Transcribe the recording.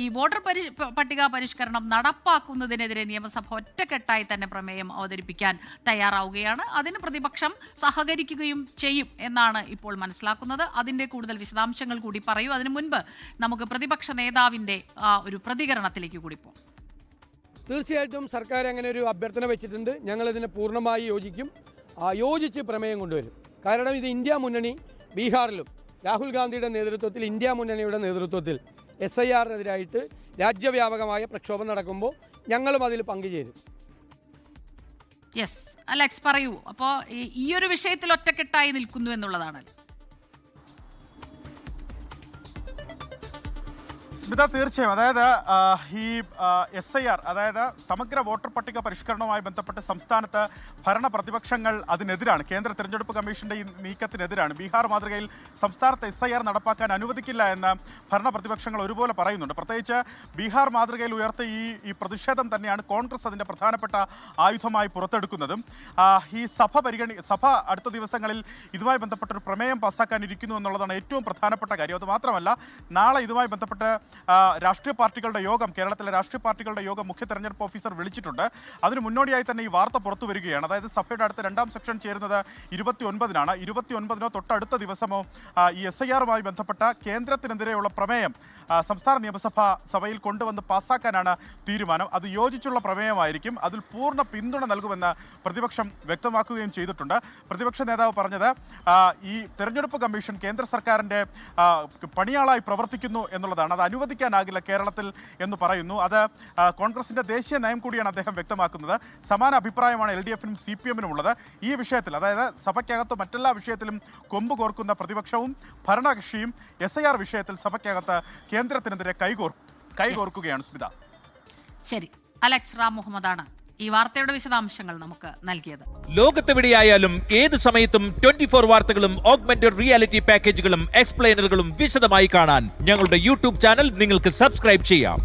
ഈ വോട്ടർ പട്ടിക പരിഷ്കരണം നടപ്പാക്കുന്നതിനെതിരെ നിയമസഭ ഒറ്റക്കെട്ടായി തന്നെ പ്രമേയം അവതരിപ്പിക്കാൻ തയ്യാറാവുകയാണ്. അതിന് പ്രതിപക്ഷം സഹകരിക്കുകയും ചെയ്യും എന്നാണ് ഇപ്പോൾ മനസ്സിലാക്കുന്നത്. അതിന്റെ കൂടുതൽ വിശദാംശങ്ങൾ കൂടി പറയൂ. അതിനു മുൻപ് നമുക്ക് പ്രതിപക്ഷ നേതാവിന്റെ ഒരു പ്രതികരണത്തിലേക്ക് കൂടി പോകാം. തീർച്ചയായിട്ടും സർക്കാർ അങ്ങനെ ഒരു അഭ്യർത്ഥന വെച്ചിട്ടുണ്ട്. ഞങ്ങളിതിനെ പൂർണ്ണമായി യോജിക്കും. യോജിച്ച് പ്രമേയം കൊണ്ടുവരും. കാരണം ഇത് ഇന്ത്യ മുന്നണി ബീഹാറിലും രാഹുൽ ഗാന്ധിയുടെ നേതൃത്വത്തിൽ ഇന്ത്യ മുന്നണിയുടെ നേതൃത്വത്തിൽ SIR-നെതിരായിട്ട് രാജ്യവ്യാപകമായ പ്രക്ഷോഭം നടക്കുമ്പോൾ ഞങ്ങളും അതിൽ പങ്കുചേരും. യെസ്, അലക്സ് പറയൂ. അപ്പോൾ ഈ ഒരു വിഷയത്തിൽ ഒറ്റക്കെട്ടായി നിൽക്കുന്നു എന്നുള്ളതാണല്ലോ. സ്മിത, തീർച്ചയായും. അതായത് ഈ SIR, അതായത് സമഗ്ര വോട്ടർ പട്ടിക പരിഷ്കരണവുമായി ബന്ധപ്പെട്ട് സംസ്ഥാനത്ത് ഭരണ പ്രതിപക്ഷങ്ങൾ അതിനെതിരാണ്. കേന്ദ്ര തെരഞ്ഞെടുപ്പ് കമ്മീഷന്റെ ഈ നീക്കത്തിനെതിരാണ്. ബീഹാർ മാതൃകയിൽ സംസ്ഥാനത്ത് SIR നടപ്പാക്കാൻ അനുവദിക്കില്ല എന്ന് ഭരണ പ്രതിപക്ഷങ്ങൾ ഒരുപോലെ പറയുന്നുണ്ട്. പ്രത്യേകിച്ച് ബീഹാർ മാതൃകയിൽ ഉയർത്തിയ ഈ പ്രതിഷേധം തന്നെയാണ് കോൺഗ്രസ് അതിന്റെ പ്രധാനപ്പെട്ട ആയുധമായി പുറത്തെടുക്കുന്നതും. ഈ സഭ അടുത്ത ദിവസങ്ങളിൽ ഇതുമായി ബന്ധപ്പെട്ടൊരു പ്രമേയം പാസ്സാക്കാനിരിക്കുന്നു എന്നുള്ളതാണ് ഏറ്റവും പ്രധാനപ്പെട്ട കാര്യം. അത് മാത്രമല്ല, നാളെ ഇതുമായി ബന്ധപ്പെട്ട് രാഷ്ട്രീയ പാർട്ടികളുടെ യോഗം, കേരളത്തിലെ രാഷ്ട്രീയ പാർട്ടികളുടെ യോഗം മുഖ്യ തെരഞ്ഞെടുപ്പ് ഓഫീസർ വിളിച്ചിട്ടുണ്ട്. അതിന് മുന്നോടിയായി തന്നെ ഈ വാർത്ത പുറത്തു വരികയാണ്. അതായത് സഭയുടെ അടുത്ത 2ാം സെക്ഷൻ ചേരുന്നത് 29-നാണ്. 29-നോ തൊട്ടടുത്ത ദിവസമോ ഈ SIR-മായി ബന്ധപ്പെട്ട കേന്ദ്രത്തിനെതിരെയുള്ള പ്രമേയം സംസ്ഥാന നിയമസഭാ സഭയിൽ കൊണ്ടുവന്ന് പാസ്സാക്കാനാണ് തീരുമാനം. അത് യോജിച്ചുള്ള പ്രമേയമായിരിക്കും. അതിൽ പൂർണ്ണ പിന്തുണ നൽകുമെന്ന് പ്രതിപക്ഷം വ്യക്തമാക്കുകയും ചെയ്തിട്ടുണ്ട്. പ്രതിപക്ഷ നേതാവ് പറഞ്ഞത് ഈ തെരഞ്ഞെടുപ്പ് കമ്മീഷൻ കേന്ദ്ര സർക്കാരിന്റെ പണിയാളായി പ്രവർത്തിക്കുന്നു എന്നുള്ളതാണ്. അത് അനുവദിക്കാനാകില്ല കേരളത്തിൽ എന്ന് പറയുന്നു. അത് കോൺഗ്രസിന്റെ ദേശീയ നയം കൂടിയാണ് അദ്ദേഹം വ്യക്തമാക്കുന്നത്. സമാന അഭിപ്രായമാണ് LDF-നും CPM-നും ഉള്ളത്. ഈ വിഷയത്തിൽ, അതായത് സഭയ്ക്കകത്ത് മറ്റെല്ലാ വിഷയത്തിലും കൊമ്പ് കോർക്കുന്ന പ്രതിപക്ഷവും ഭരണകക്ഷിയും SIR വിഷയത്തിൽ സഭയ്ക്കകത്ത് കേന്ദ്രത്തിനെതിരെ കൈകോർക്കുകയാണ്. സ്മിത, ശരി. അലക്സ് റാം മുഹമ്മദാണ് ഈ വാർത്തയുടെ വിശദാംശങ്ങൾ നമുക്ക് നൽകിയത്. ലോകത്തെവിടെയായാലും ഏത് സമയത്തും 24 വാർത്തകളും ഓഗ്മെന്റഡ് റിയാലിറ്റി പാക്കേജുകളും എക്സ്പ്ലെയിനറുകളും വിശദമായി കാണാൻ ഞങ്ങളുടെ YouTube ചാനൽ നിങ്ങൾക്ക് സബ്സ്ക്രൈബ് ചെയ്യാം.